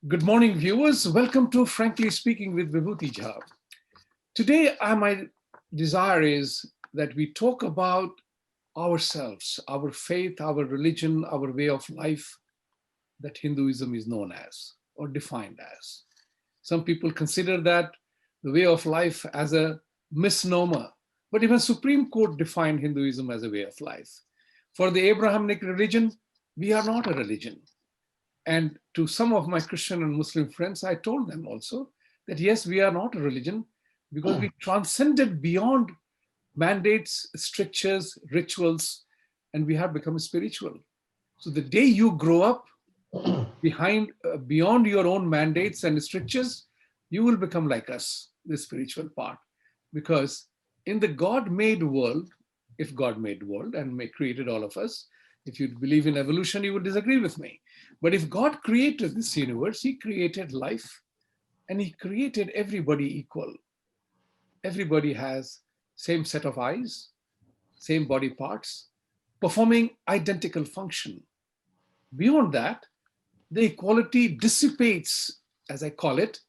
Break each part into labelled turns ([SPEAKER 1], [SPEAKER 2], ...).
[SPEAKER 1] Good morning, viewers. Welcome to Frankly Speaking with Vibhuti Jha. Today, my desire is that we talk about ourselves, our faith, our religion, our way of life that Hinduism is known as or defined as. Some people consider that the way of life as a misnomer, but even Supreme Court defined Hinduism as a way of life. For the Abrahamic religion, we are not a religion. And to some of my Christian and Muslim friends, I told them also that yes, we are not a religion because we transcended beyond mandates, strictures, rituals, and we have become spiritual. So the day you grow up beyond your own mandates and strictures, you will become like us, the spiritual part. Because in the God-made world, if God made world and created all of us, if you believe in evolution, you would disagree with me. But if God created this universe, he created life and he created everybody equal. Everybody has same set of eyes, same body parts, performing identical function. Beyond that, the equality dissipates, as I call it,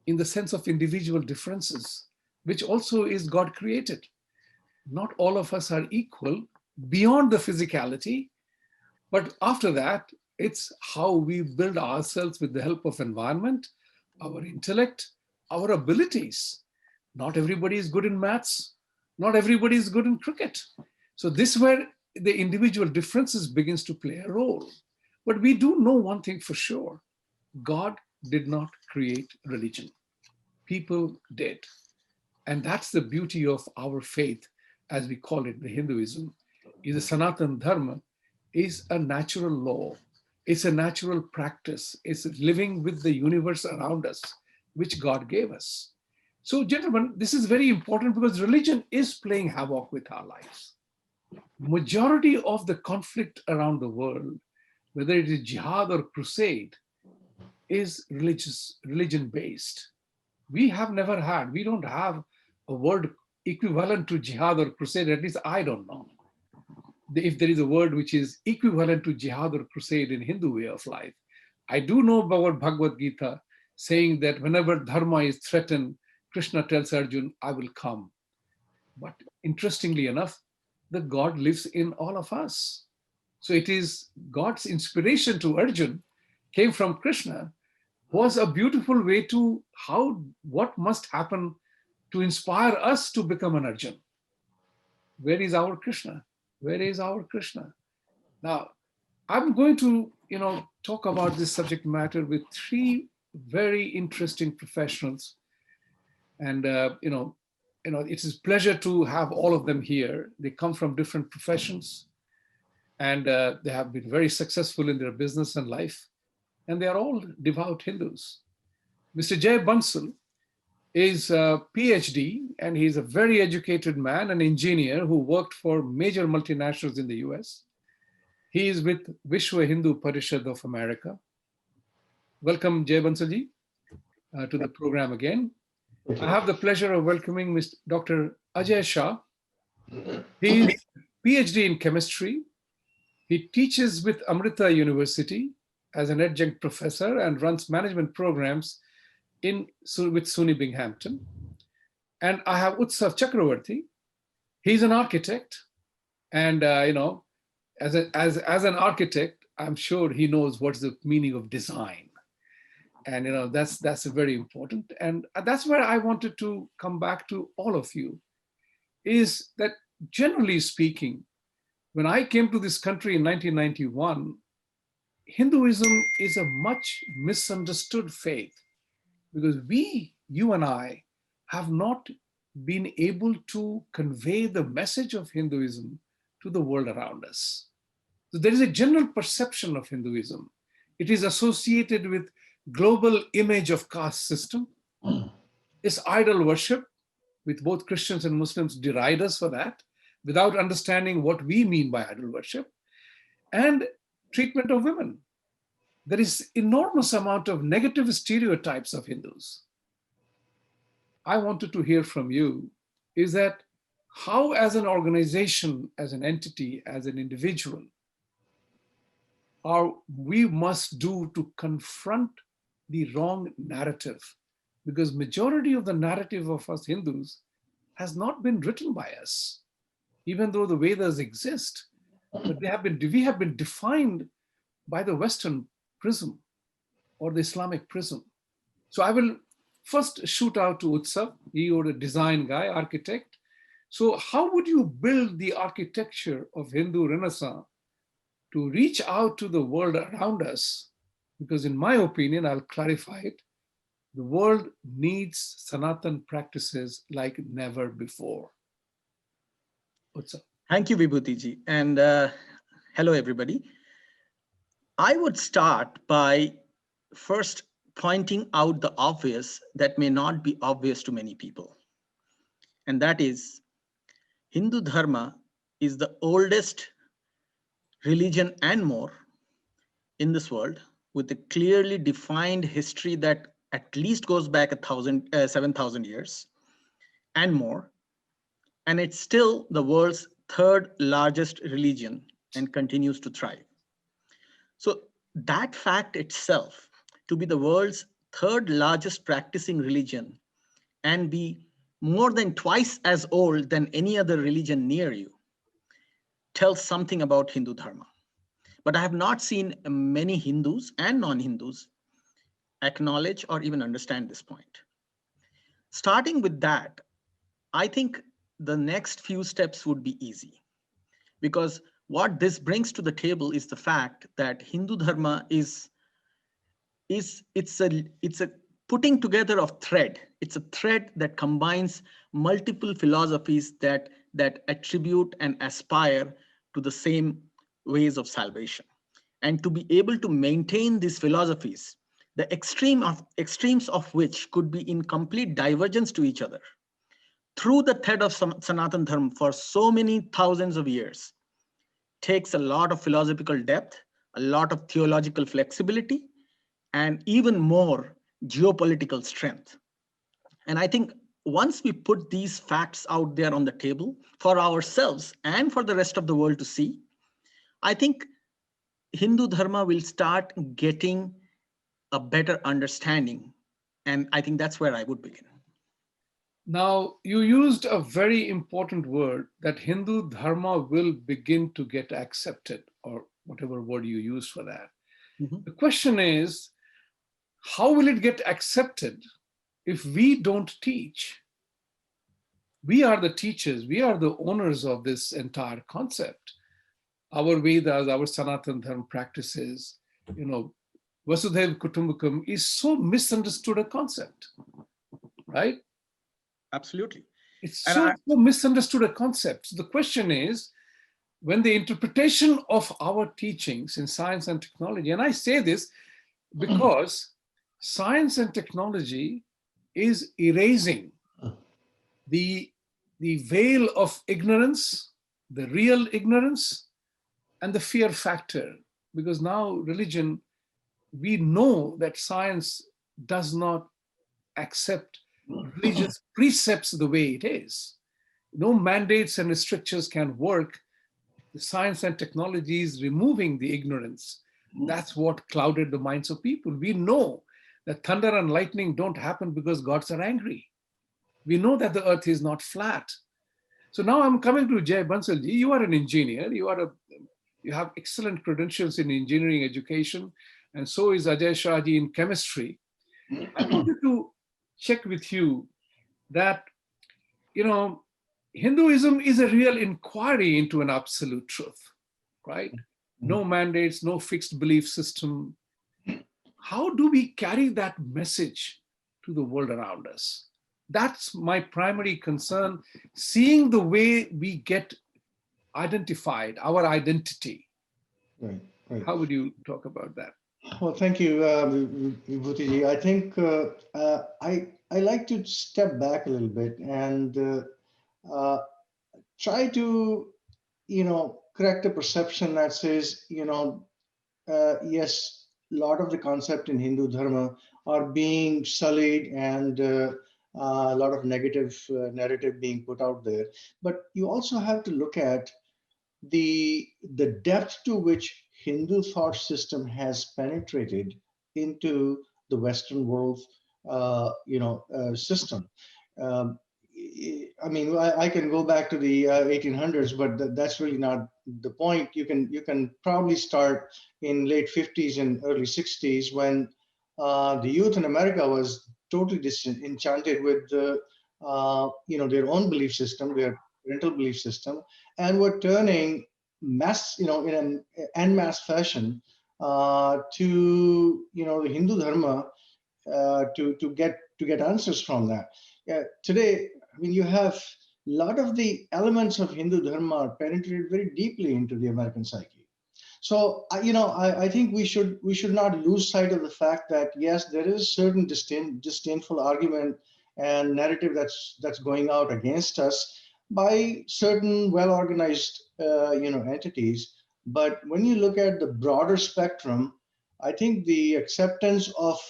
[SPEAKER 1] in the sense of individual differences, which also is God created. Not all of us are equal beyond the physicality, but after that, it's how we build ourselves with the help of environment, our intellect, our abilities. Not everybody is good in maths. Not everybody is good in cricket. So this is where the individual differences begins to play a role. But we do know one thing for sure. God did not create religion. People did. And that's the beauty of our faith, as we call it, the Hinduism, is a Sanatan Dharma, is a natural law. It's a natural practice. It's living with the universe around us, which God gave us. So, gentlemen, this is very important because religion is playing havoc with our lives. Majority of the conflict around the world, whether it is jihad or crusade, is religion-based. We don't have a word equivalent to jihad or crusade, at least I don't know. If there is a word which is equivalent to jihad or crusade in Hindu way of life. I do know about Bhagavad Gita saying that whenever dharma is threatened, Krishna tells Arjun, I will come. But interestingly enough, the God lives in all of us. So it is God's inspiration to Arjun came from Krishna, was a beautiful way to what must happen to inspire us to become an Arjun. Where is our Krishna? Where is our Krishna? Now, I'm going to, talk about this subject matter with three very interesting professionals, and it is a pleasure to have all of them here. They come from different professions, and they have been very successful in their business and life, and they are all devout Hindus. Mr. Jay Bansal is a PhD, and he's a very educated man, an engineer who worked for major multinationals in the US. He is with Vishwa Hindu Parishad of America. Welcome, Jay Bansalji, to the program again. I have the pleasure of welcoming Mr. Dr. Ajay Shah. He is PhD in chemistry. He teaches with Amrita University as an adjunct professor and runs management programs with SUNY Binghamton. And I have Utsav Chakrabarti. He's an architect, and as an architect, I'm sure he knows what's the meaning of design, and that's very important. And that's where I wanted to come back to all of you. Is that generally speaking, when I came to this country in 1991, Hinduism is a much misunderstood faith because you and I, have not been able to convey the message of Hinduism to the world around us. So there is a general perception of Hinduism. It is associated with global image of caste system. It's idol worship, with both Christians and Muslims deride us for that, without understanding what we mean by idol worship, and treatment of women. There is enormous amount of negative stereotypes of Hindus. I wanted to hear from you is that how, as an organization, as an entity, as an individual, we must do to confront the wrong narrative, because majority of the narrative of us Hindus has not been written by us, even though the Vedas exist, but we have been defined by the Western prism or the Islamic prism. So I will first shoot out to Utsav. He was a design guy, architect. So how would you build the architecture of Hindu Renaissance to reach out to the world around us? Because in my opinion, I'll clarify it, the world needs Sanatan practices like never before. Utsav.
[SPEAKER 2] Thank you, Vibhuti Ji. And hello, everybody. I would start by first pointing out the obvious that may not be obvious to many people. And that is, Hindu Dharma is the oldest religion and more in this world, with a clearly defined history that at least goes back 7,000 years and more. And it's still the world's third largest religion and continues to thrive. So that fact itself, to be the world's third largest practicing religion and be more than twice as old than any other religion near you, tells something about Hindu Dharma. But I have not seen many Hindus and non-Hindus acknowledge or even understand this point. Starting with that, I think the next few steps would be easy, because what this brings to the table is the fact that Hindu Dharma is it's a putting together of thread. It's a thread that combines multiple philosophies that attribute and aspire to the same ways of salvation. And to be able to maintain these philosophies, the extremes of which could be in complete divergence to each other, through the thread of Sanatan Dharma for so many thousands of years, takes a lot of philosophical depth, a lot of theological flexibility, and even more geopolitical strength. And I think once we put these facts out there on the table for ourselves and for the rest of the world to see, I think Hindu Dharma will start getting a better understanding. And I think that's where I would begin.
[SPEAKER 1] Now, you used a very important word, that Hindu Dharma will begin to get accepted, or whatever word you use for that.
[SPEAKER 2] Mm-hmm.
[SPEAKER 1] The question is, how will it get accepted if we don't teach? We are the teachers, we are the owners of this entire concept. Our Vedas, our Sanatan Dharma practices, Vasudhaiva Kutumbakam is so misunderstood a concept, right?
[SPEAKER 2] Absolutely.
[SPEAKER 1] It's
[SPEAKER 2] And
[SPEAKER 1] so misunderstood a concept. So the question is, when the interpretation of our teachings in science and technology, and I say this because science and technology is erasing the veil of ignorance, the real ignorance, and the fear factor. Because now religion, we know that science does not accept religious precepts the way it is. No mandates and restrictions can work. The science and technology is removing the ignorance. That's what clouded the minds of people. We know that thunder and lightning don't happen because gods are angry. We know that the earth is not flat. So now I'm coming to Jay Bansal ji. You are an engineer. You have excellent credentials in engineering education, and so is Ajay Shah ji in chemistry. I wanted to check with you that, Hinduism is a real inquiry into an absolute truth, right? No mandates, no fixed belief system. How do we carry that message to the world around us? That's my primary concern, seeing the way we get identified, our identity.
[SPEAKER 3] Right, right.
[SPEAKER 1] How would you talk about that?
[SPEAKER 3] Well, thank you, Vibhuti Ji. I think I like to step back a little bit and try to, correct a perception that says, yes, a lot of the concept in Hindu Dharma are being sullied and a lot of negative narrative being put out there. But you also have to look at the depth to which Hindu thought system has penetrated into the Western world, system. Um, I mean, I can go back to the 1800s, but that's really not the point. You can probably start in late 50s and early 60s when the youth in America was totally disenchanted with their own belief system, their parental belief system, and were turning mass, in an en masse fashion to the Hindu Dharma to get answers from that. Today, I mean, you have a lot of the elements of Hindu Dharma are penetrated very deeply into the American psyche. So I think we should not lose sight of the fact that yes, there is certain disdainful argument and narrative that's going out against us by certain well organized entities. But when you look at the broader spectrum, I think the acceptance of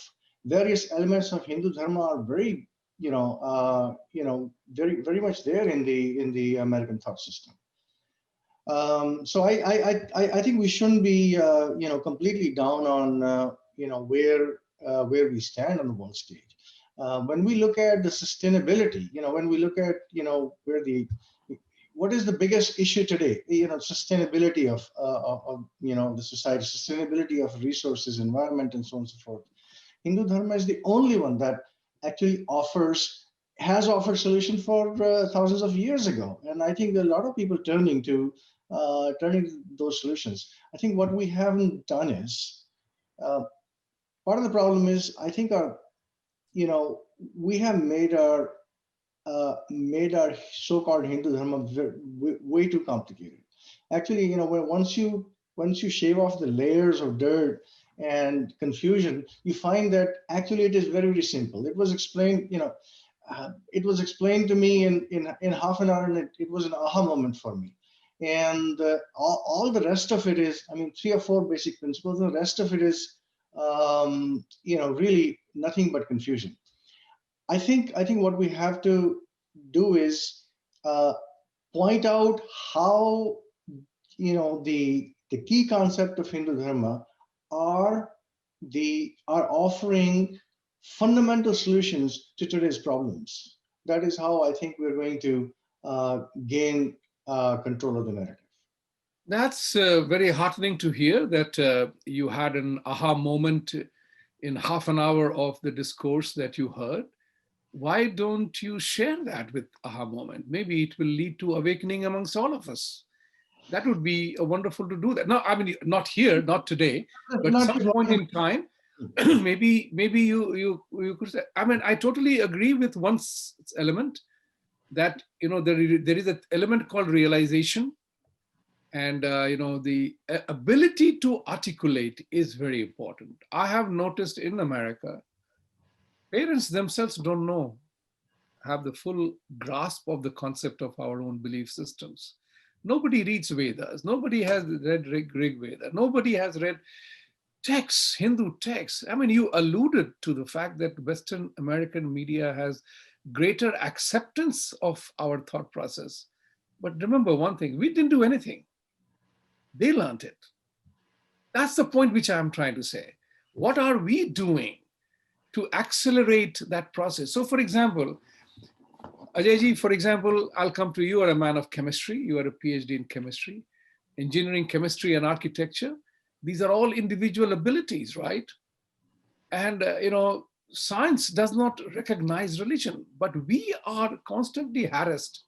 [SPEAKER 3] various elements of Hindu Dharma are very very very much there in the American thought system. So I think we shouldn't be completely down on where we stand on the world stage. When we look at the sustainability, when we look at where the what is the biggest issue today? Sustainability of the society, sustainability of resources, environment, and so on and so forth. Hindu Dharma is the only one that actually has offered solution for thousands of years ago, and I think there are a lot of people turning to those solutions. I think what we haven't done is uh, part of the problem is I think we have made our so-called Hindu Dharma way too complicated. Actually, once you shave off the layers of dirt and confusion, you find that actually it is very, very simple. It was explained to me in half an hour, and it was an aha moment for me. And all the rest of it is, I mean, three or four basic principles, and the rest of it is, really nothing but confusion. I think what we have to do is uh, point out how the key concept of Hindu Dharma are are offering fundamental solutions to today's problems. That is how I think we're going to gain control of the narrative.
[SPEAKER 1] That's very heartening to hear that you had an aha moment in half an hour of the discourse that you heard. Why don't you share that with aha moment? Maybe it will lead to awakening amongst all of us. That would be wonderful to do that. No, I mean, not here, not today, but
[SPEAKER 3] Not
[SPEAKER 1] some point in time, maybe you could say. I mean, I totally agree with one element that there is an element called realization, and the ability to articulate is very important. I have noticed in America, parents themselves don't know, have the full grasp of the concept of our own belief systems. Nobody reads Vedas. Nobody has read Rig Veda. Nobody has read texts, Hindu texts. I mean, you alluded to the fact that Western American media has greater acceptance of our thought process. But remember one thing, we didn't do anything. They learned it. That's the point which I'm trying to say. What are we doing to accelerate that process? So, for example, Ajayji, for example, I'll come to you. You are a man of chemistry. You are a PhD in chemistry, engineering, chemistry, and architecture. These are all individual abilities, right? And, science does not recognize religion, but we are constantly harassed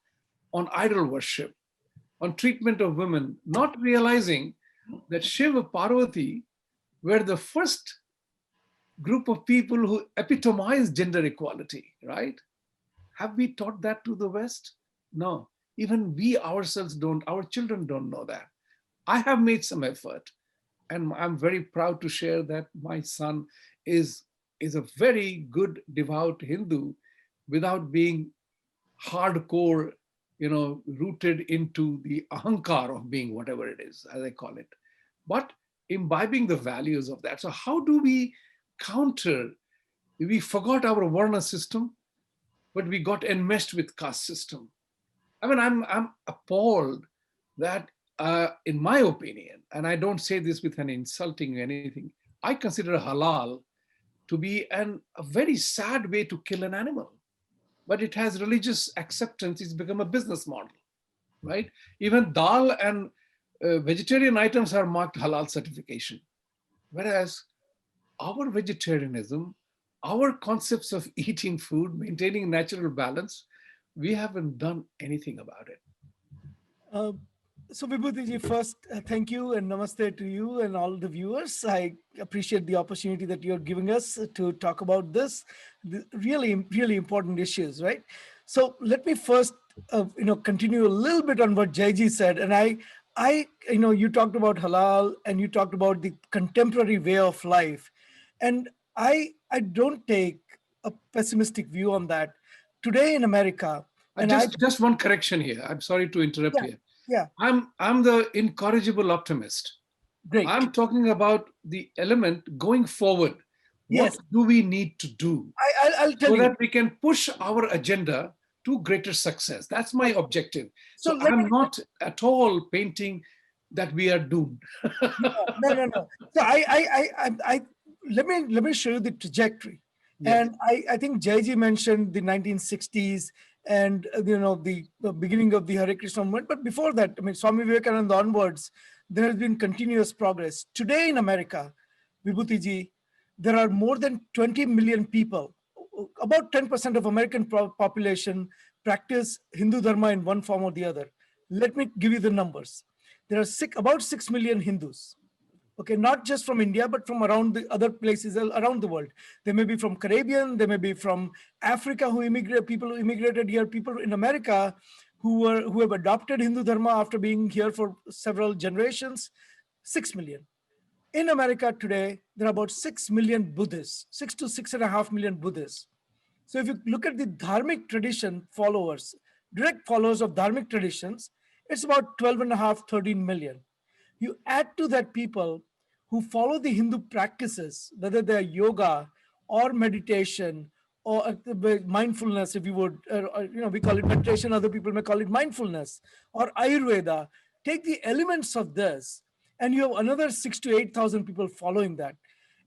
[SPEAKER 1] on idol worship, on treatment of women, not realizing that Shiva Parvati were the first group of people who epitomized gender equality, right? Have we taught that to the West? No. Even we ourselves don't, our children don't know that. I have made some effort, and I'm very proud to share that my son is, is a very good, devout Hindu without being hardcore, rooted into the ahankar of being whatever it is, as I call it, but imbibing the values of that. So, how do we counter? We forgot our Varna system, but we got enmeshed with caste system. I mean, I'm appalled that, in my opinion, and I don't say this with an insulting anything, I consider halal to be a very sad way to kill an animal. But it has religious acceptance. It's become a business model, right? Even dal and vegetarian items are marked halal certification. Whereas our vegetarianism, our concepts of eating food, maintaining natural balance, we haven't done anything about it.
[SPEAKER 4] Uh, so Vibhuti ji, first, thank you and namaste to you and all the viewers. I appreciate the opportunity that you're giving us to talk about this, the really important issues, right? So let me first, continue a little bit on what Jayji said. And you talked about halal and you talked about the contemporary way of life. And I don't take a pessimistic view on that. Today in America, and
[SPEAKER 1] Just one correction here. I'm sorry to interrupt
[SPEAKER 4] yeah,
[SPEAKER 1] here.
[SPEAKER 4] yeah,
[SPEAKER 1] I'm the incorrigible optimist.
[SPEAKER 4] great.
[SPEAKER 1] I'm talking about the element going forward. What
[SPEAKER 4] Yes,
[SPEAKER 1] do we need to do
[SPEAKER 4] I'll tell
[SPEAKER 1] so
[SPEAKER 4] you.
[SPEAKER 1] that we can push our agenda to greater success? That's my objective.
[SPEAKER 4] So
[SPEAKER 1] So
[SPEAKER 4] let
[SPEAKER 1] I'm
[SPEAKER 4] me,
[SPEAKER 1] not at all painting that we are doomed.
[SPEAKER 4] no. So let me show you the trajectory.
[SPEAKER 1] Yes.
[SPEAKER 4] And I think Jayji mentioned the 1960s and the beginning of the Hare Krishna movement. But before that, I mean, Swami Vivekananda onwards, there has been continuous progress. Today in America, Vibhuti ji, there are more than 20 million people. About 10% of American population practice Hindu Dharma in one form or the other. Let me give you the numbers. There are about 6 million Hindus. Okay, not just from India, but from around the other places around the world. They may be from Caribbean, they may be from Africa people who immigrated here, people in America who have adopted Hindu Dharma after being here for several generations. 6 million. In America today, there are about 6 million Buddhists, 6 to 6.5 million Buddhists. So if you look at the dharmic tradition followers, direct followers of dharmic traditions, it's about 12 and a half, 13 million. You add to that people who follow the Hindu practices, whether they're yoga or meditation or mindfulness, if you would, we call it meditation, other people may call it mindfulness or Ayurveda. Take the elements of this, and you have another 6 to 8,000 people following that.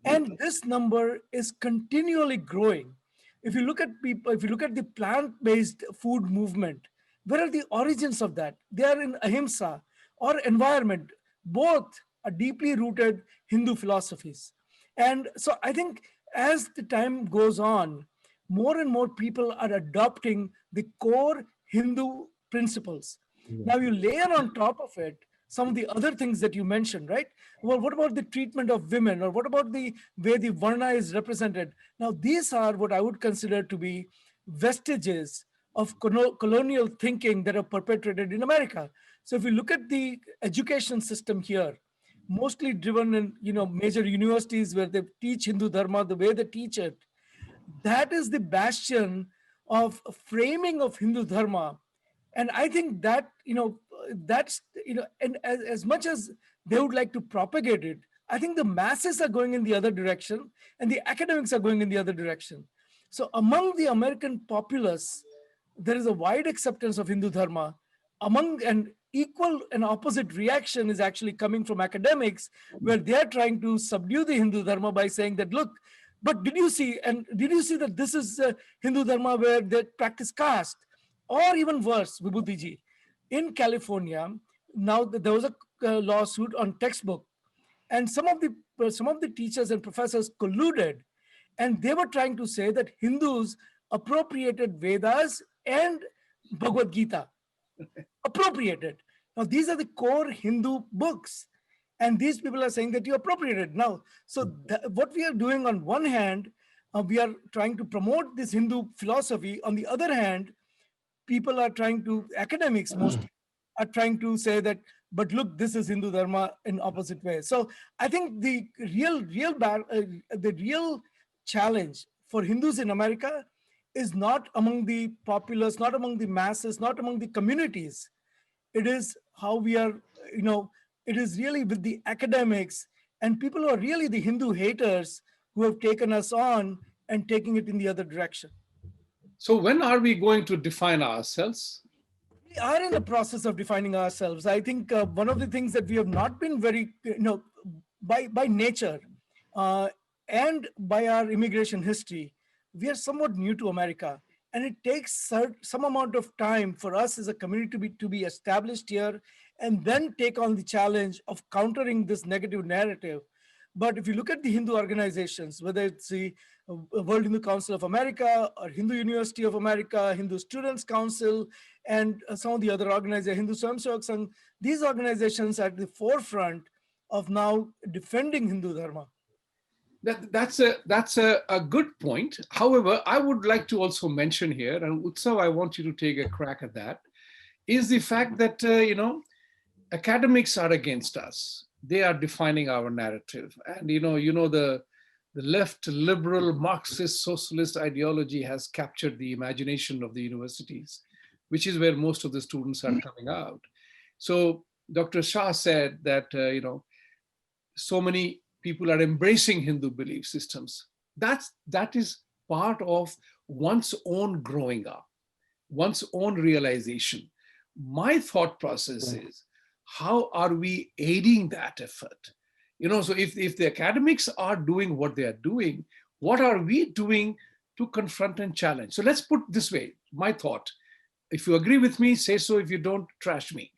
[SPEAKER 4] And this number is continually growing. If you look at people, if you look at the plant-based food movement, where are the origins of that? They are in ahimsa or environment. Both are deeply rooted Hindu philosophies. And so I think as the time goes on, more and more people are adopting the core Hindu principles. Now you layer on top of it some of the other things that you mentioned, right? Well, what about the treatment of women, or what about the way the Varna is represented? Now, these are what I would consider to be vestiges of colonial thinking that are perpetrated in America. So if you look at the education system here, mostly driven in major universities where they teach Hindu Dharma the way they teach it, that is the bastion of framing of Hindu Dharma. And I think that that's and as much as they would like to propagate it, I think the masses are going in the other direction and the academics are going in the other direction. So among the American populace, there is a wide acceptance of Hindu Dharma. Among an equal and opposite reaction is actually coming from academics, where they are trying to subdue the Hindu Dharma by saying that, look, but did you see that this is Hindu Dharma where they practice caste? Or even worse, Vibhuti ji, in California, now there was a lawsuit on textbook, and some of the teachers and professors colluded, and they were trying to say that Hindus appropriated Vedas and Bhagavad Gita. Appropriated. Now these are the core Hindu books, and these people are saying that you appropriated. Now, so what we are doing on one hand, we are trying to promote this Hindu philosophy. On the other hand, people are trying to, academics mostly, are trying to say that, but look, this is Hindu Dharma in opposite way. So I think the real challenge for Hindus in America is not among the populace, not among the masses, not among the communities. It is how we are, it is really with the academics and people who are really the Hindu haters who have taken us on and taking it in the other direction.
[SPEAKER 1] So when are we going to define ourselves?
[SPEAKER 4] We are in the process of defining ourselves. I think one of the things that we have not been very, by nature, and by our immigration history, we are somewhat new to America. And it takes some amount of time for us as a community to be established here and then take on the challenge of countering this negative narrative. But if you look at the Hindu organizations, whether it's the World Hindu Council of America or Hindu University of America, Hindu Students Council, and some of the other organizations, Hindu Swayamsevak Sangh, these organizations are at the forefront of now defending Hindu Dharma.
[SPEAKER 1] That's a good point. However, I would like to also mention here, and Utsav, I want you to take a crack at that, is the fact that academics are against us. They are defining our narrative, and the left liberal Marxist socialist ideology has captured the imagination of the universities, which is where most of the students are coming out. So Dr. Shah said that so many people are embracing Hindu belief systems. That is part of one's own growing up, one's own realization. My thought process is, how are we aiding that effort? So if the academics are doing what they are doing, what are we doing to confront and challenge? So let's put this way, my thought. If you agree with me, say so. If you don't, trash me.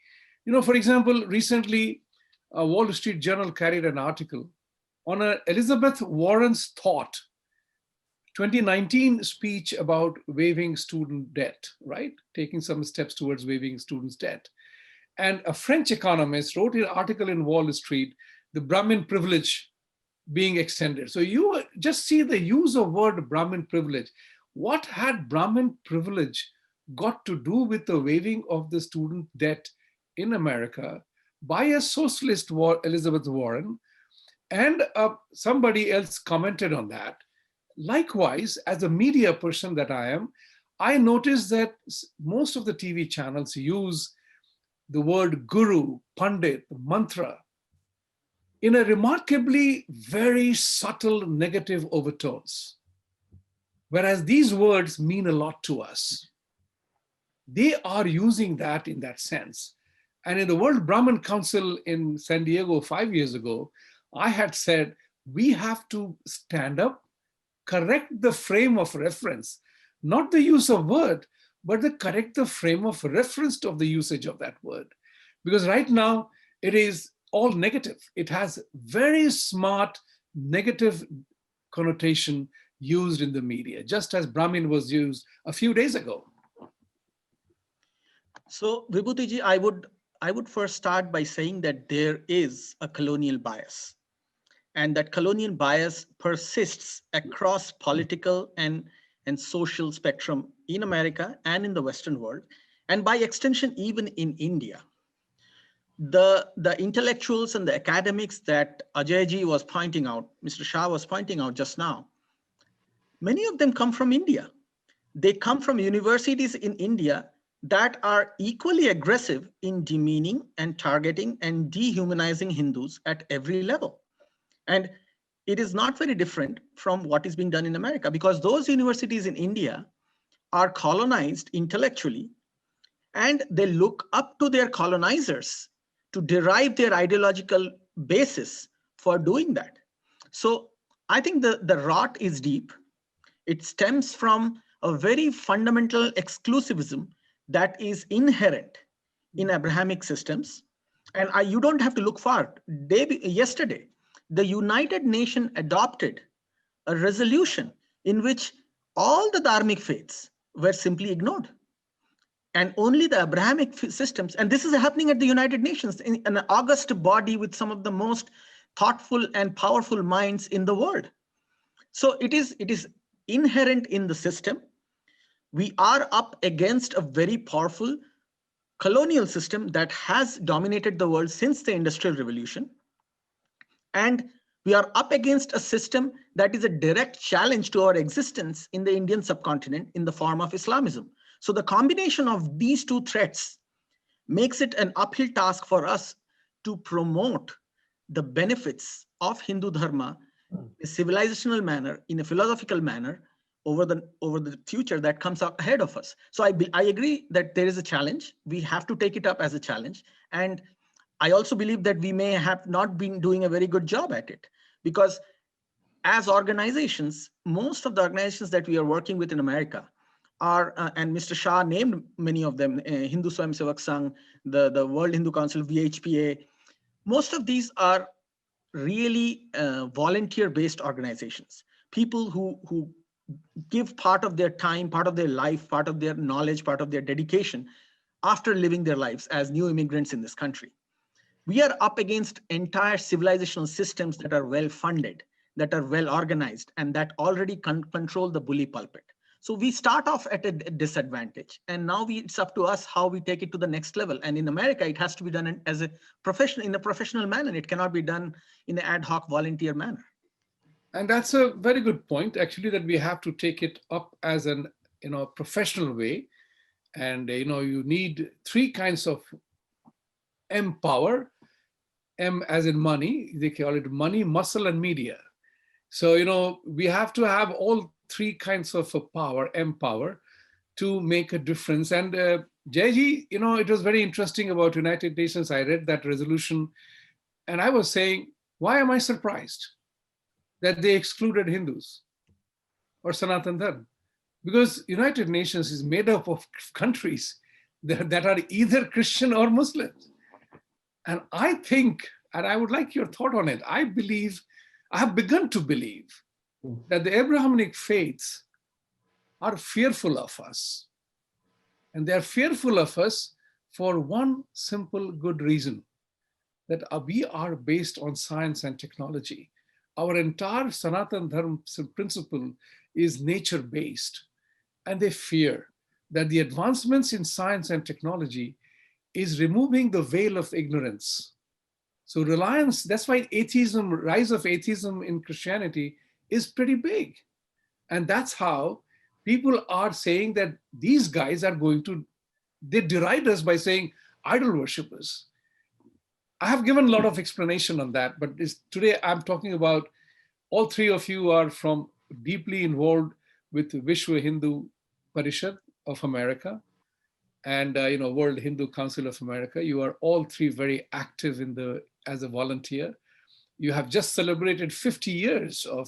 [SPEAKER 1] For example, recently, Wall Street Journal carried an article on Elizabeth Warren's thought, 2019 speech about waiving student debt, right? Taking some steps towards waiving students' debt. And a French economist wrote an article in Wall Street, the Brahmin privilege being extended. So you just see the use of word Brahmin privilege. What had Brahmin privilege got to do with the waiving of the student debt in America by a socialist, Elizabeth Warren? And somebody else commented on that. Likewise, as a media person that I am, I noticed that most of the TV channels use the word guru, pandit, mantra in a remarkably very subtle negative overtones. Whereas these words mean a lot to us. They are using that in that sense. And in the World Brahmin Council in San Diego 5 years ago, I had said, we have to stand up, correct the frame of reference, not the use of word, but correct the frame of reference of the usage of that word. Because right now, it is all negative. It has very smart negative connotation used in the media, just as Brahmin was used a few days ago.
[SPEAKER 2] So Vibhuti Ji, I would first start by saying that there is a colonial bias, and that colonial bias persists across political and social spectrum in America and in the Western world, and by extension, even in India. The intellectuals and the academics that Ajay Ji was pointing out, Mr. Shah was pointing out just now, many of them come from India. They come from universities in India that are equally aggressive in demeaning and targeting and dehumanizing Hindus at every level. And it is not very different from what is being done in America, because those universities in India are colonized intellectually, and they look up to their colonizers to derive their ideological basis for doing that. So I think the rot is deep. It stems from a very fundamental exclusivism that is inherent in Abrahamic systems. And you don't have to look far. Yesterday, the United Nations adopted a resolution in which all the dharmic faiths were simply ignored. And only the Abrahamic systems, and this is happening at the United Nations, in an august body with some of the most thoughtful and powerful minds in the world. So it is inherent in the system. We are up against a very powerful colonial system that has dominated the world since the Industrial Revolution. And we are up against a system that is a direct challenge to our existence in the Indian subcontinent in the form of Islamism. So the combination of these two threats makes it an uphill task for us to promote the benefits of Hindu Dharma in a civilizational manner, in a philosophical manner, over the future that comes up ahead of us. So I agree that there is a challenge. We have to take it up as a challenge. And I also believe that we may have not been doing a very good job at it, because as organizations, most of the organizations that we are working with in America are, and Mr. Shah named many of them, Hindu Swayamsevak Sangh, the World Hindu Council, VHPA. Most of these are really volunteer-based organizations, people who give part of their time, part of their life, part of their knowledge, part of their dedication after living their lives as new immigrants in this country. We are up against entire civilizational systems that are well funded, that are well organized, and that already control the bully pulpit. So we start off at a disadvantage, and now it's up to us how we take it to the next level. And in America, it has to be done in a professional manner. It cannot be done in an ad hoc volunteer manner.
[SPEAKER 1] And that's a very good point, actually, that we have to take it up as an professional way. And you need three kinds of empower. M as in money, they call it money, muscle, and media. So we have to have all three kinds of power, empower, to make a difference. And Jayji, it was very interesting about United Nations. I read that resolution, and I was saying, why am I surprised that they excluded Hindus or Sanatan Dharma? Because United Nations is made up of countries that are either Christian or Muslims. And I think, and I would like your thought on it, I have begun to believe that the Abrahamic faiths are fearful of us. And they're fearful of us for one simple good reason, that we are based on science and technology. Our entire Sanatan Dharma principle is nature-based. And they fear that the advancements in science and technology is removing the veil of ignorance. So reliance, that's why atheism, rise of atheism in Christianity is pretty big. And that's how people are saying that these guys are they deride us by saying idol worshippers. I have given a lot of explanation on that, but today I'm talking about all three of you are deeply involved with the Vishwa Hindu Parishad of America and World Hindu Council of America. You are all three very active as a volunteer. You have just celebrated 50 years of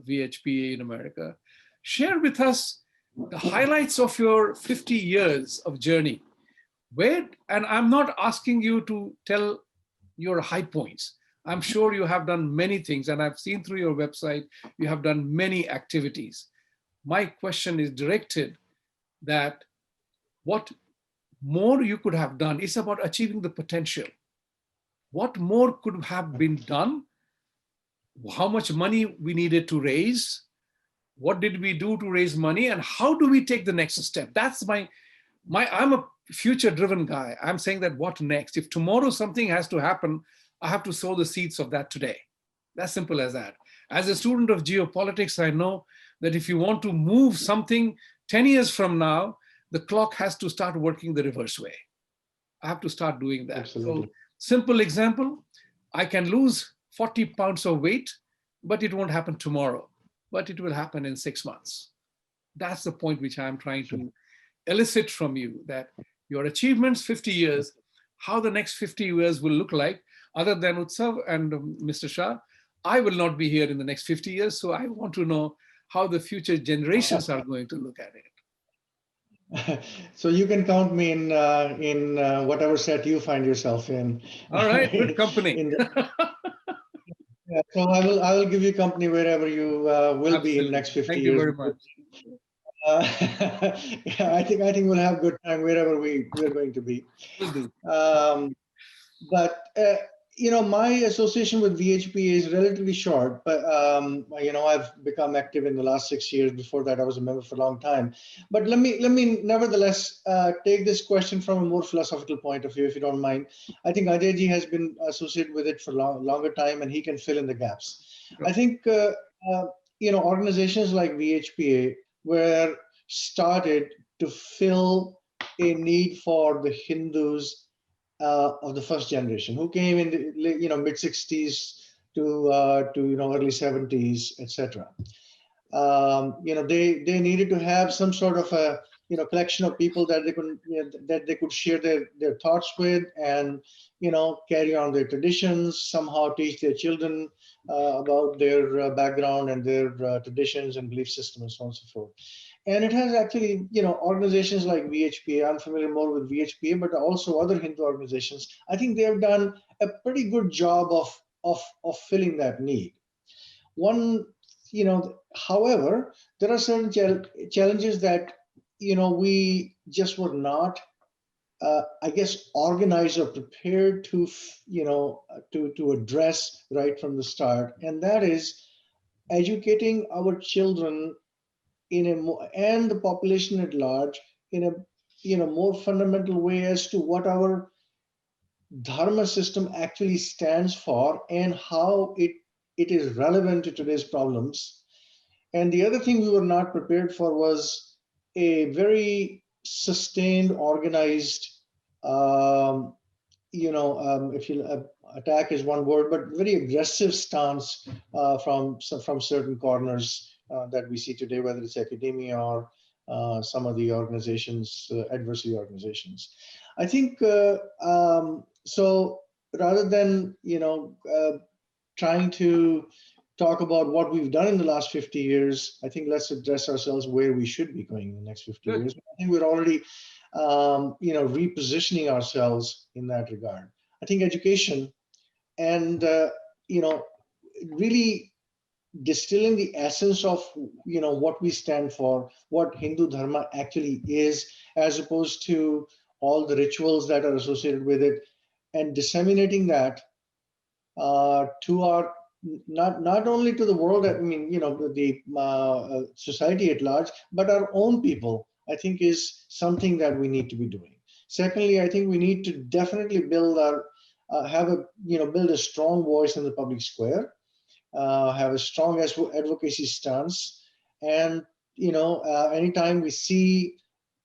[SPEAKER 1] VHPA in America. Share with us the highlights of your 50 years of journey. And I'm not asking you to tell your high points. I'm sure you have done many things, and I've seen through your website, you have done many activities. My question is directed that what more you could have done. It's about achieving the potential. What more could have been done? How much money we needed to raise? What did we do to raise money? And how do we take the next step? That's I'm a future-driven guy. I'm saying that what next? If tomorrow something has to happen, I have to sow the seeds of that today. That's simple as that. As a student of geopolitics, I know that if you want to move something 10 years from now, the clock has to start working the reverse way. I have to start doing that.
[SPEAKER 3] Absolutely.
[SPEAKER 1] So, simple example, I can lose 40 pounds of weight, but it won't happen tomorrow, but it will happen in 6 months. That's the point which I'm trying to elicit from you, that your achievements, 50 years, how the next 50 years will look like, other than Utsav and Mr. Shah. I will not be here in the next 50 years, so I want to know how the future generations are going to look at it.
[SPEAKER 3] So you can count me in whatever set you find yourself in.
[SPEAKER 1] All right, good company.
[SPEAKER 3] Yeah, so I will give you company wherever you will be in the next 50
[SPEAKER 1] Thank
[SPEAKER 3] years.
[SPEAKER 1] you very much.
[SPEAKER 3] Yeah, I think we'll have a good time wherever we're going to be.
[SPEAKER 1] Will do.
[SPEAKER 3] But my association with VHPA is relatively short, but I've become active in the last 6 years. Before that, I was a member for a long time. But let me nevertheless take this question from a more philosophical point of view, if you don't mind. I think Ajay Ji has been associated with it for longer time, and he can fill in the gaps.
[SPEAKER 1] Sure.
[SPEAKER 3] I think organizations like VHPA were started to fill a need for the Hindus of the first generation who came in the mid 60s to early 70s, etc. They needed to have some sort of a collection of people that they could share their thoughts with, and carry on their traditions, somehow teach their children about their background and their traditions and belief system and so on and so forth. And it has actually, organizations like VHPA. I'm familiar more with VHPA, but also other Hindu organizations. I think they have done a pretty good job of filling that need. One, however, there are certain challenges that we just were not, I guess, organized or prepared to, to address right from the start, and that is educating our children in a more, and the population at large in a more fundamental way as to what our dharma system actually stands for and how it is relevant to today's problems. And the other thing we were not prepared for was a very sustained, organized, um, if you attack is one word, but very aggressive stance from certain corners that we see today, whether it's academia or some of the organizations, advocacy organizations. I think so. Rather than trying to talk about what we've done in the last 50 years, I think let's address ourselves where we should be going in the next 50
[SPEAKER 1] Good.
[SPEAKER 3] years. I think we're already, repositioning ourselves in that regard. I think education and, really distilling the essence of, what we stand for, what Hindu Dharma actually is, as opposed to all the rituals that are associated with it, and disseminating that to our not only to the world, I mean, the society at large, but our own people, I think is something that we need to be doing. Secondly, I think we need to definitely build our, build a strong voice in the public square, have a strong advocacy stance. And, anytime we see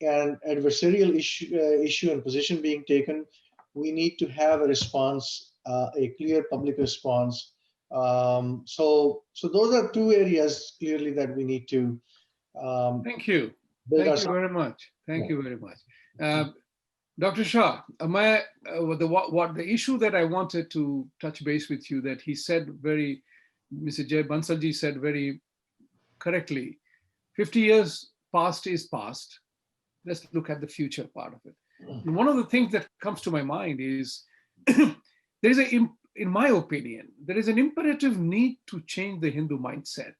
[SPEAKER 3] an adversarial issue and position being taken, we need to have a response, a clear public response. So those are two areas clearly that we need to
[SPEAKER 1] Thank you.
[SPEAKER 3] build
[SPEAKER 1] Thank you
[SPEAKER 3] ourselves.
[SPEAKER 1] very much. Thank
[SPEAKER 3] Yeah.
[SPEAKER 1] you very much. Dr. Shah, the issue that I wanted to touch base with you, that he said very, Mr. Jay Bansalji said very correctly, 50 years past is past. Let's look at the future part of it. And one of the things that comes to my mind is there is in my opinion, there is an imperative need to change the Hindu mindset.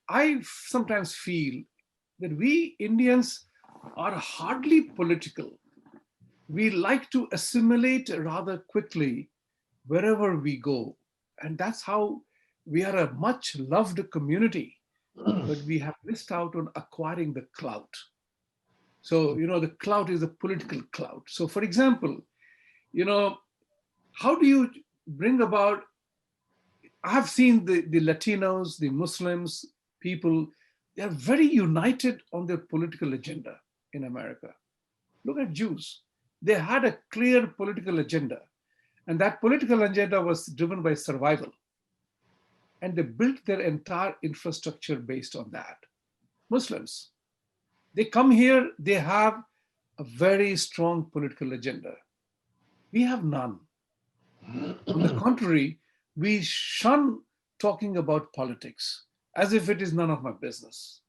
[SPEAKER 1] I sometimes feel that we Indians are hardly political. We like to assimilate rather quickly wherever we go. And that's how we are a much loved community, but we have missed out on acquiring the clout. So, the clout is a political clout. So, for example, how do you bring about, I have seen the Latinos, the Muslims, people, they are very united on their political agenda in America. Look at Jews. They had a clear political agenda, and that political agenda was driven by survival. And they built their entire infrastructure based on that. Muslims, they come here, they have a very strong political agenda. We have none. On the contrary, we shun talking about politics as if it is none of my business.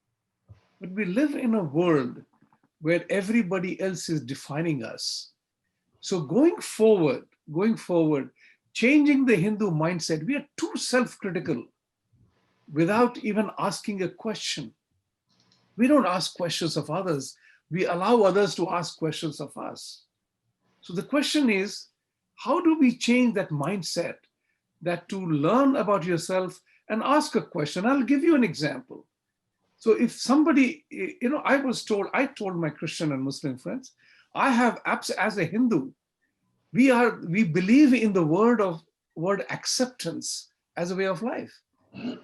[SPEAKER 1] But we live in a world where everybody else is defining us. So going forward, changing the Hindu mindset, we are too self-critical without even asking a question. We don't ask questions of others. We allow others to ask questions of us. So the question is, how do we change that mindset, that to learn about yourself and ask a question? I'll give you an example. So if somebody, I told my Christian and Muslim friends, as a Hindu, we believe in the word acceptance as a way of life.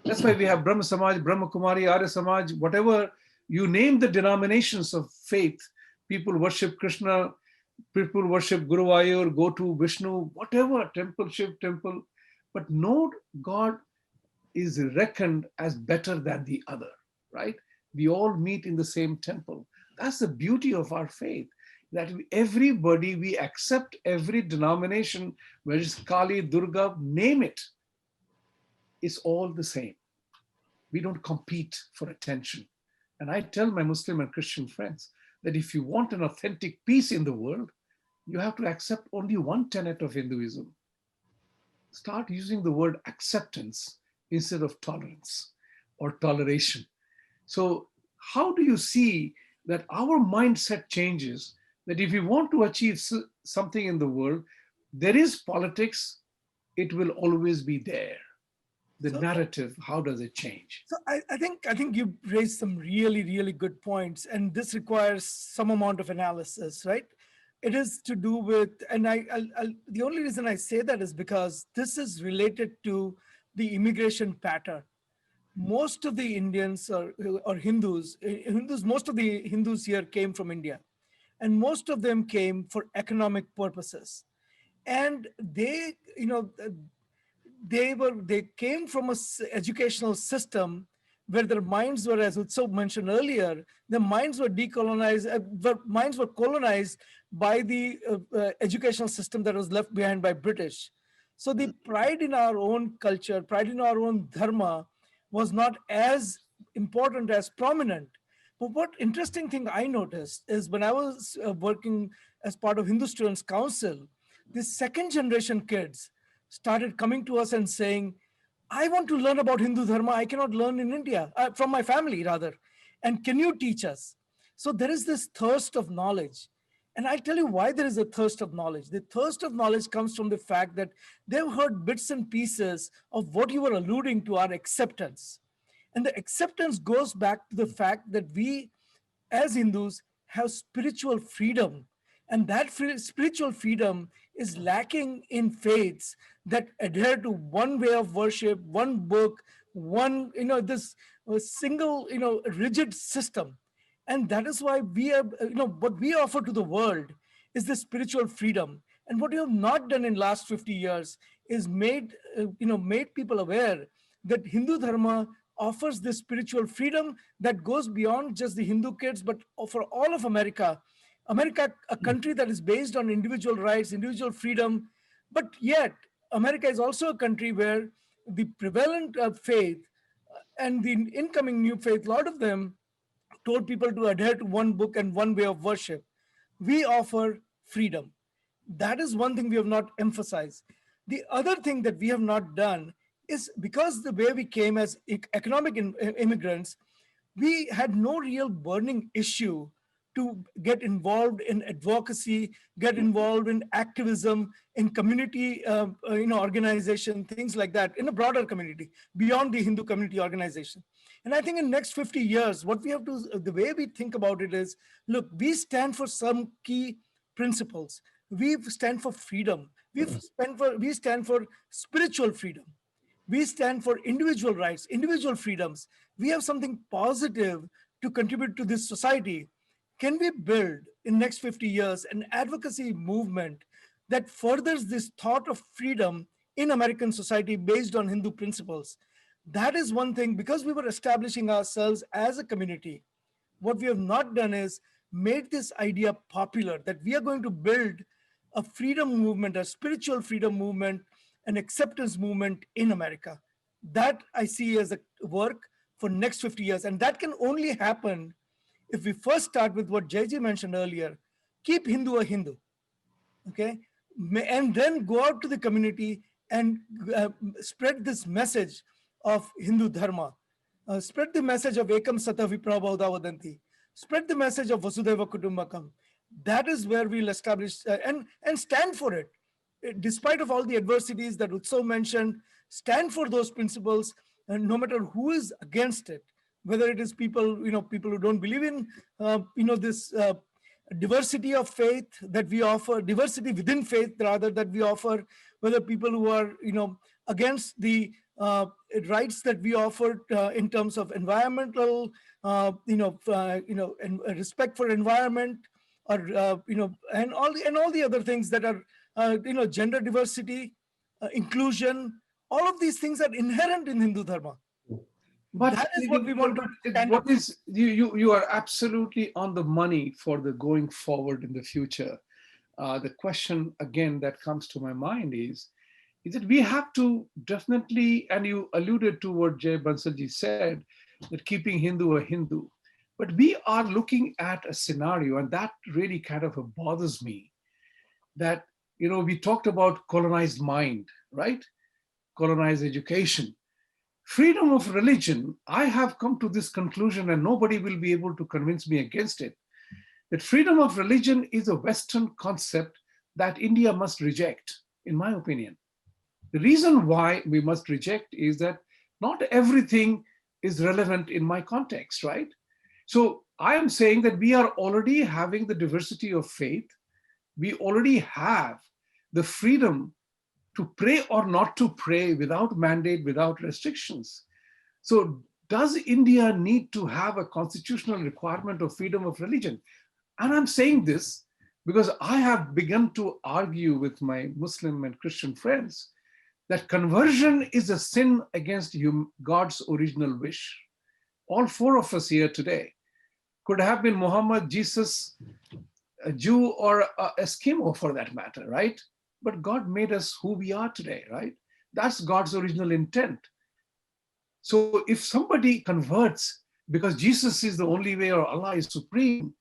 [SPEAKER 1] That's why we have Brahma Samaj, Brahma Kumari, Arya Samaj, whatever you name the denominations of faith. People worship Krishna, people worship Guru Ayur, go to Vishnu, whatever, temple, Shiv temple. But no God is reckoned as better than the other, right? We all meet in the same temple. That's the beauty of our faith. that everybody, we accept every denomination, whether it's Kali, Durga, name it, it's all the same. We don't compete for attention. And I tell my Muslim and Christian friends that if you want an authentic peace in the world, you have to accept only one tenet of Hinduism. Start using the word acceptance instead of tolerance or toleration. So, how do you see that our mindset changes? That if we want to achieve something in the world, there is politics, it will always be there. The
[SPEAKER 4] So,
[SPEAKER 1] narrative, how does it change?
[SPEAKER 4] so I think you raised some really, really good points, and this requires some amount of analysis, right? It is to do with, and the only reason I say that is because this is related to the immigration pattern. Most of the Indians or Hindus, most of the Hindus here came from India, and most of them came for economic purposes. And they came from a educational system where their minds were, as Utsav mentioned earlier, their minds were decolonized, their minds were colonized by the educational system that was left behind by British. So the pride in our own culture, pride in our own dharma was not as important, as prominent. But what interesting thing I noticed is when I was working as part of Hindu Students Council, the second generation kids started coming to us and saying, I want to learn about Hindu Dharma. I cannot learn in India, from my family rather. And can you teach us? So there is this thirst of knowledge. And I'll tell you why there is a thirst of knowledge. The thirst of knowledge comes from the fact that they've heard bits and pieces of what you were alluding to, our acceptance. And the acceptance goes back to the fact that we, as Hindus, have spiritual freedom. And that spiritual freedom is lacking in faiths that adhere to one way of worship, one book, one, this single, rigid system. And that is why we have, what we offer to the world is the spiritual freedom. And what we have not done in last 50 years is made people aware that Hindu Dharma offers this spiritual freedom that goes beyond just the Hindu kids, but for all of America. America, a country that is based on individual rights, individual freedom, but yet America is also a country where the prevalent faith and the incoming new faith, a lot of them told people to adhere to one book and one way of worship. We offer freedom. That is one thing we have not emphasized. The other thing that we have not done is, because the way we came as economic immigrants, we had no real burning issue to get involved in advocacy, get involved in activism, in community, organization, things like that, in a broader community, beyond the Hindu community organization. And I think in next 50 years, what we have to, the way we think about it is, look, we stand for some key principles. We stand for freedom. We stand for spiritual freedom. We stand for individual rights, individual freedoms. We have something positive to contribute to this society. Can we build in next 50 years an advocacy movement that furthers this thought of freedom in American society based on Hindu principles? That is one thing, because we were establishing ourselves as a community. What we have not done is made this idea popular that we are going to build a freedom movement, a spiritual freedom movement, an acceptance movement in America. That I see as a work for next 50 years. And that can only happen if we first start with what Jayji mentioned earlier, keep Hindu a Hindu, okay? And then go out to the community and spread this message of Hindu Dharma. Spread the message of Ekam Sata Viprabhauda Vadanti. Spread the message of Vasudhaiva Kutumbakam. That is where we'll establish and stand for it. Despite of all the adversities that Utsav mentioned, stand for those principles, and no matter who is against it, whether it is people, people who don't believe in, this diversity of faith that we offer, diversity within faith rather, that we offer, whether people who are, against the rights that we offer in terms of environmental, and respect for environment, or and all the other things that are, gender diversity, inclusion. All of these things are inherent in Hindu Dharma.
[SPEAKER 1] But
[SPEAKER 4] That is what we want to stand up.
[SPEAKER 1] what is you are absolutely on the money for the going forward in the future. The question again that comes to my mind is that we have to definitely, and you alluded to what Jay Bansalji said, that keeping Hindu a Hindu. But we are looking at a scenario, and that really kind of bothers me, that, we talked about colonized mind, right? Colonized education. Freedom of religion, I have come to this conclusion, and nobody will be able to convince me against it, that freedom of religion is a Western concept that India must reject, in my opinion. The reason why we must reject is that not everything is relevant in my context, right? So I am saying that we are already having the diversity of faith. We already have the freedom to pray or not to pray without mandate, without restrictions. So does India need to have a constitutional requirement of freedom of religion? And I'm saying this because I have begun to argue with my Muslim and Christian friends that conversion is a sin against God's original wish. All four of us here today could have been Muhammad, Jesus, a Jew, or a Eskimo for that matter, right? But God made us who we are today, right? That's God's original intent. So if somebody converts because Jesus is the only way or Allah is supreme,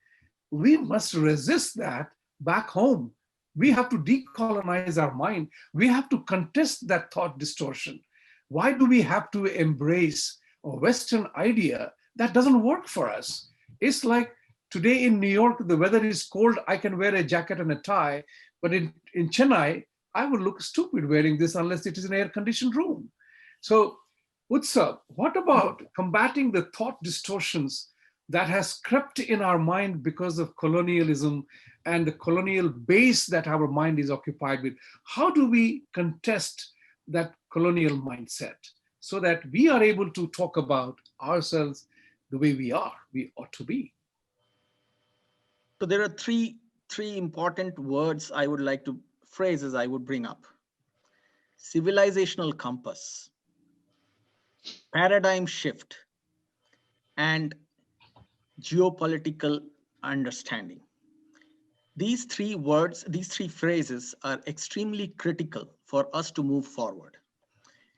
[SPEAKER 1] we must resist that back home. We have to decolonize our mind. We have to contest that thought distortion. Why do we have to embrace a Western idea that doesn't work for us? It's like today in New York, the weather is cold. I can wear a jacket and a tie, but in Chennai, I would look stupid wearing this unless it is an air-conditioned room. So, Utsav, what about combating the thought distortions that has crept in our mind because of colonialism and the colonial base that our mind is occupied with? How do we contest that colonial mindset so that we are able to talk about ourselves the way we ought to be?
[SPEAKER 2] So there are three important words I would like to, phrases I would bring up. Civilizational compass, paradigm shift, and geopolitical understanding. These three words, these three phrases are extremely critical for us to move forward.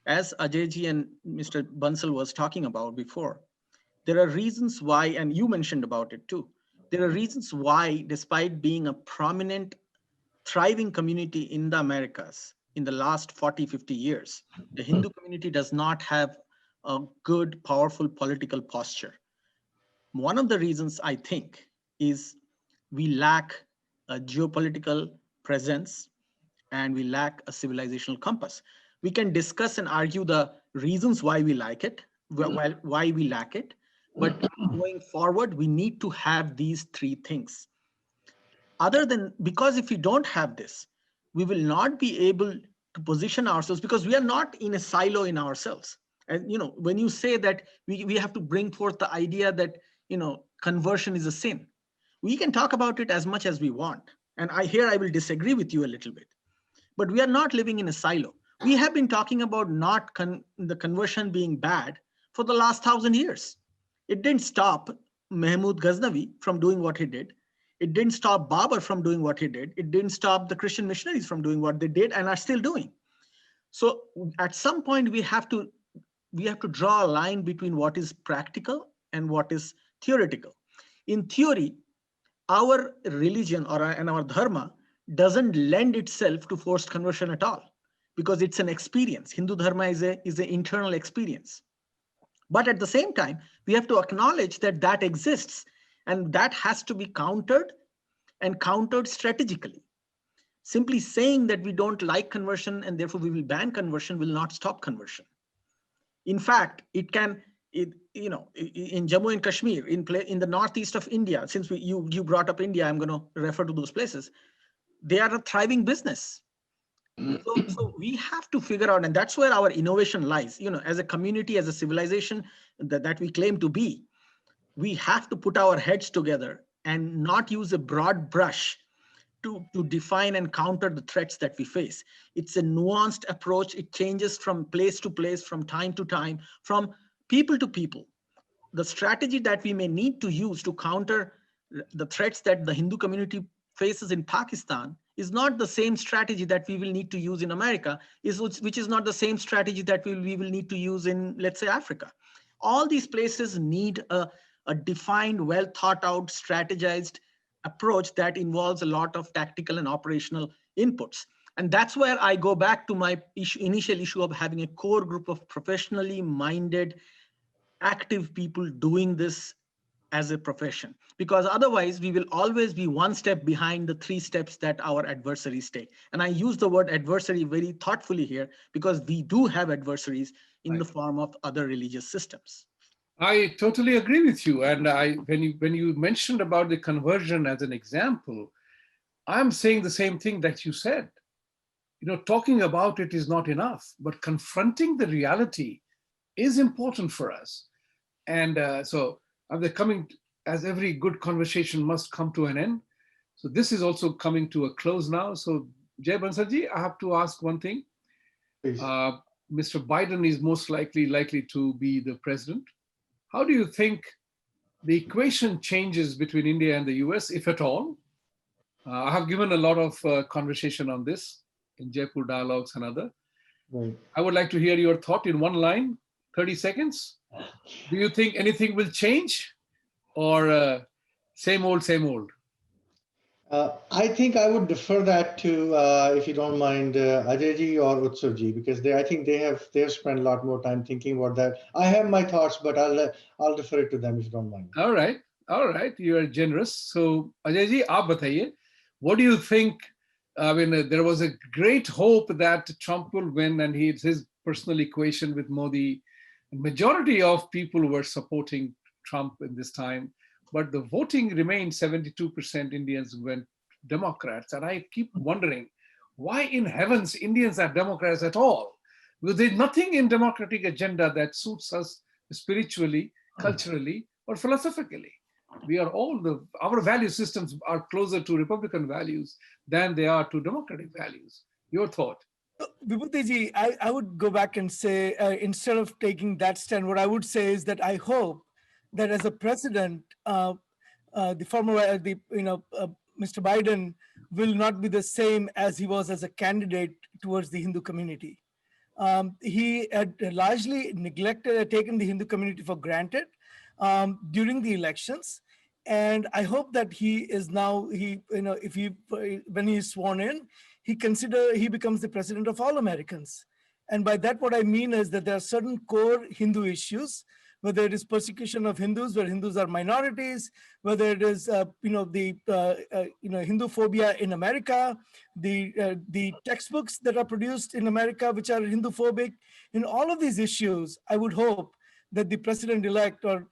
[SPEAKER 2] As Ajayji and Mr. Bansal was talking about before, there are reasons why, and you mentioned about it too, there are reasons why, despite being a prominent, thriving community in the Americas in the last 40, 50 years, the Hindu community does not have a good, powerful political posture. One of the reasons I think is we lack a geopolitical presence and we lack a civilizational compass. We can discuss and argue the reasons why we like it, why we lack it, but going forward, we need to have these three things. Because if we don't have this, we will not be able to position ourselves because we are not in a silo in ourselves. And when you say that we have to bring forth the idea that conversion is a sin, we can talk about it as much as we want. And I will disagree with you a little bit. But we are not living in a silo. We have been talking about the conversion being bad for the last 1,000 years. It didn't stop Mahmud Ghaznavi from doing what he did. It didn't stop Babur from doing what he did. It didn't stop the Christian missionaries from doing what they did and are still doing. So at some point we have to draw a line between what is practical and what is theoretical. In theory, our religion and our dharma doesn't lend itself to forced conversion at all because it's an experience. Hindu dharma is an internal experience. But at the same time, we have to acknowledge that exists and that has to be countered and countered strategically. Simply saying that we don't like conversion and therefore we will ban conversion will not stop conversion. In fact, in Jammu and Kashmir, in the northeast of India, since you brought up India, I'm going to refer to those places. They are a thriving business. So we have to figure out, and that's where our innovation lies. As a community, as a civilization that we claim to be, we have to put our heads together and not use a broad brush to define and counter the threats that we face. It's a nuanced approach. It changes from place to place, from time to time, from people to people, the strategy that we may need to use to counter the threats that the Hindu community faces in Pakistan is not the same strategy that we will need to use in America, which is not the same strategy that we will need to use in, let's say, Africa. All these places need a defined, well thought out, strategized approach that involves a lot of tactical and operational inputs. And that's where I go back to my initial issue of having a core group of professionally minded, active people doing this as a profession, because otherwise we will always be one step behind the 3 steps that our adversaries take. And I use the word adversary very thoughtfully here, because we do have adversaries in the form of other religious systems.
[SPEAKER 1] I totally agree with you. And when you mentioned about the conversion as an example, I'm saying the same thing that you said. Talking about it is not enough, but confronting the reality is important for us. And so they're coming, as every good conversation must come to an end. So this is also coming to a close now. So Jay Bansalji, I have to ask one thing. Mr. Biden is most likely to be the president. How do you think the equation changes between India and the US, if at all? I have given a lot of conversation on this in Jaipur Dialogues and other.
[SPEAKER 3] Right.
[SPEAKER 1] I would like to hear your thought in one line, 30 seconds. Do you think anything will change, or same old, same old?
[SPEAKER 3] I think I would defer that to, if you don't mind, Ajayji or Utsavji, because I think they have spent a lot more time thinking about that. I have my thoughts, but I'll defer it to them if you don't mind.
[SPEAKER 1] All right, you are generous. So Ajayji, aap bataiye, what do you think? I mean, there was a great hope that Trump will win, and his personal equation with Modi. Majority of people were supporting Trump in this time, but the voting remained 72% Indians went Democrats. And I keep wondering, why in heavens Indians are Democrats at all? Well, there's nothing in democratic agenda that suits us spiritually, culturally, or philosophically. We are our value systems are closer to Republican values than they are to democratic values. Your thought?
[SPEAKER 4] Vibhuti Ji, I would go back and say, instead of taking that stand, what I would say is that I hope that as a president, the former, Mr. Biden will not be the same as he was as a candidate towards the Hindu community. He had largely taken the Hindu community for granted during the elections. And I hope that he is now, when he is sworn in, he becomes the president of all Americans. And by that, what I mean is that there are certain core Hindu issues, whether it is persecution of Hindus, where Hindus are minorities, whether it is, Hindu phobia in America, the textbooks that are produced in America, which are Hindu phobic. In all of these issues, I would hope that the president-elect, or,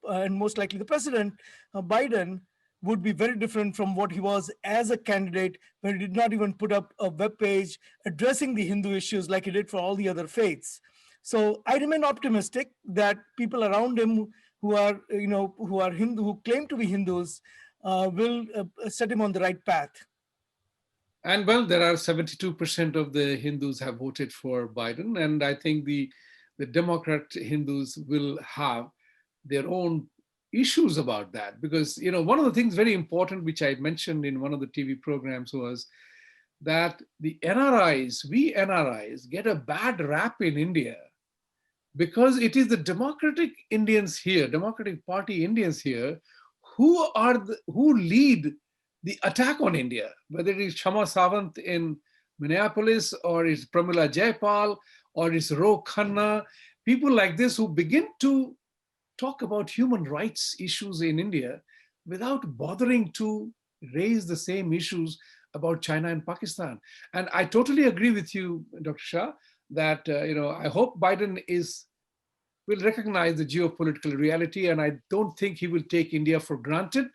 [SPEAKER 4] and most likely the president, Biden, would be very different from what he was as a candidate, when he did not even put up a web page addressing the Hindu issues like he did for all the other faiths. So I remain optimistic that people around him who are Hindu, who claim to be Hindus, will set him on the right path.
[SPEAKER 1] And well, there are 72% of the Hindus have voted for Biden, and I think the Democrat Hindus will have their own issues about that, because one of the things very important which I mentioned in one of the TV programs was that the we NRIs get a bad rap in India because it is the Democratic Party Indians here who lead the attack on India, whether it is Shama Sawant in Minneapolis, or it's Pramila Jayapal, or it's Ro Khanna, people like this who begin to talk about human rights issues in India without bothering to raise the same issues about China and Pakistan. And I totally agree with you, Dr. Shah, that I hope Biden will recognize the geopolitical reality, and I don't think he will take India for granted.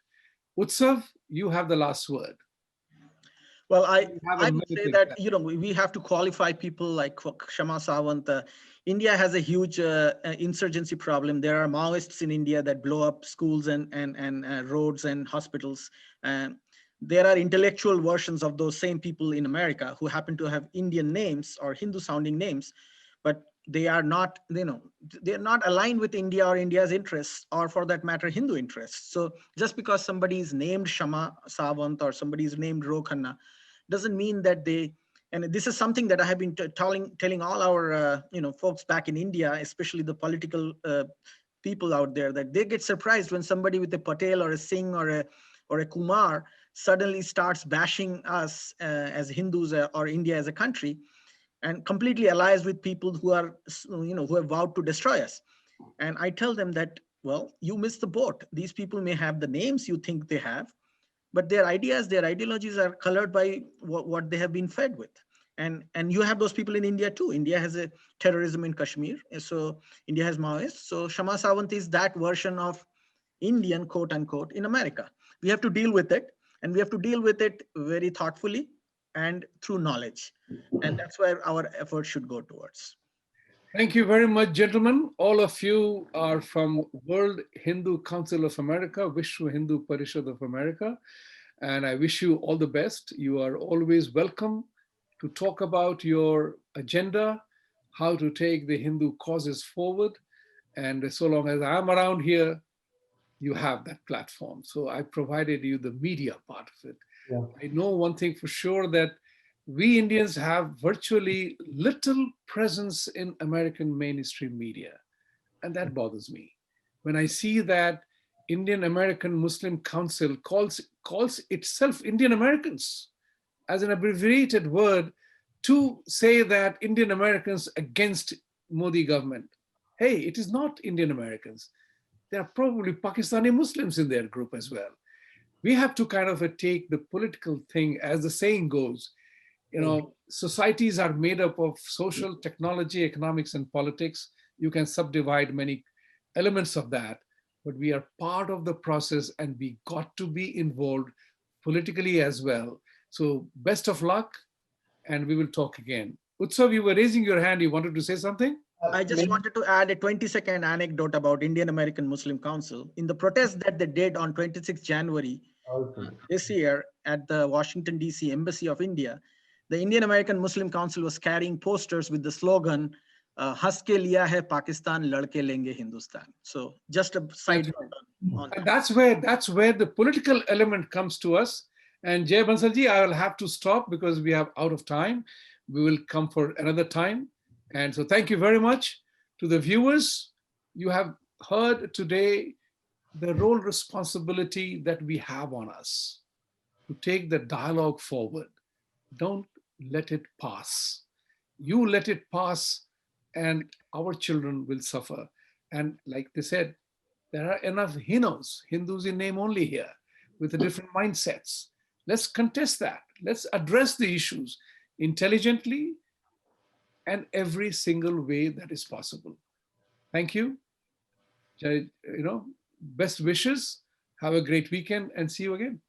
[SPEAKER 1] Utsav, you have the last word.
[SPEAKER 2] Well, I would say that we have to qualify people like Shama Sawant. India has a huge insurgency problem. There are Maoists in India that blow up schools and roads and hospitals. There are intellectual versions of those same people in America who happen to have Indian names or Hindu sounding names. But they are not, they're not aligned with India or India's interests, or for that matter, Hindu interests. So just because somebody is named Shama Sawant or somebody is named Ro Khanna doesn't mean that they, and this is something that I have been telling all our folks back in India, especially the political people out there, that they get surprised when somebody with a Patel or a Singh or a Kumar suddenly starts bashing us as Hindus or India as a country, and completely allies with people who are, who have vowed to destroy us. And I tell them that, well, you missed the boat. These people may have the names you think they have, but their ideas, their ideologies are colored by what they have been fed with. And you have those people in India too. India has a terrorism in Kashmir. So India has Maoists. So Shama Sawant is that version of Indian, quote unquote, in America. We have to deal with it, and we have to deal with it very thoughtfully and through knowledge. And that's where our effort should go towards.
[SPEAKER 1] Thank you very much, gentlemen. All of you are from World Hindu Council of America, Vishwa Hindu Parishad of America, and I wish you all the best. You are always welcome to talk about your agenda, how to take the Hindu causes forward. And so long as I'm around here, you have that platform. So I provided you the media part of it.
[SPEAKER 3] Yeah.
[SPEAKER 1] I know one thing for sure, that we Indians have virtually little presence in American mainstream media. And that bothers me. When I see that Indian American Muslim Council calls itself Indian Americans as an abbreviated word to say that Indian Americans against Modi government. Hey, it is not Indian Americans. There are probably Pakistani Muslims in their group as well. We have to kind of take the political thing, as the saying goes, societies are made up of social, technology, economics, and politics. You can subdivide many elements of that, but we are part of the process, and we got to be involved politically as well. So best of luck, and we will talk again. Utsav, you were raising your hand. You wanted to say something?
[SPEAKER 2] I just wanted to add a 20-second anecdote about Indian American Muslim Council. In the protest that they did on 26 January this year at the Washington, D.C. Embassy of India, the Indian American Muslim Council was carrying posters with the slogan, "Has ke liya hai Pakistan, ladke lenge Hindustan." So just a side note on
[SPEAKER 1] And
[SPEAKER 2] that.
[SPEAKER 1] that's where the political element comes to us. And Jay Bansalji, I will have to stop because we are out of time. We will come for another time. And so thank you very much to the viewers. You have heard today the role responsibility that we have on us to take the dialogue forward. Don't let it pass. You let it pass, and our children will suffer. And like they said, there are enough Hindus in name only here, with different mindsets. Let's contest that. Let's address the issues intelligently and every single way that is possible. Thank you. Best wishes. Have a great weekend, and see you again.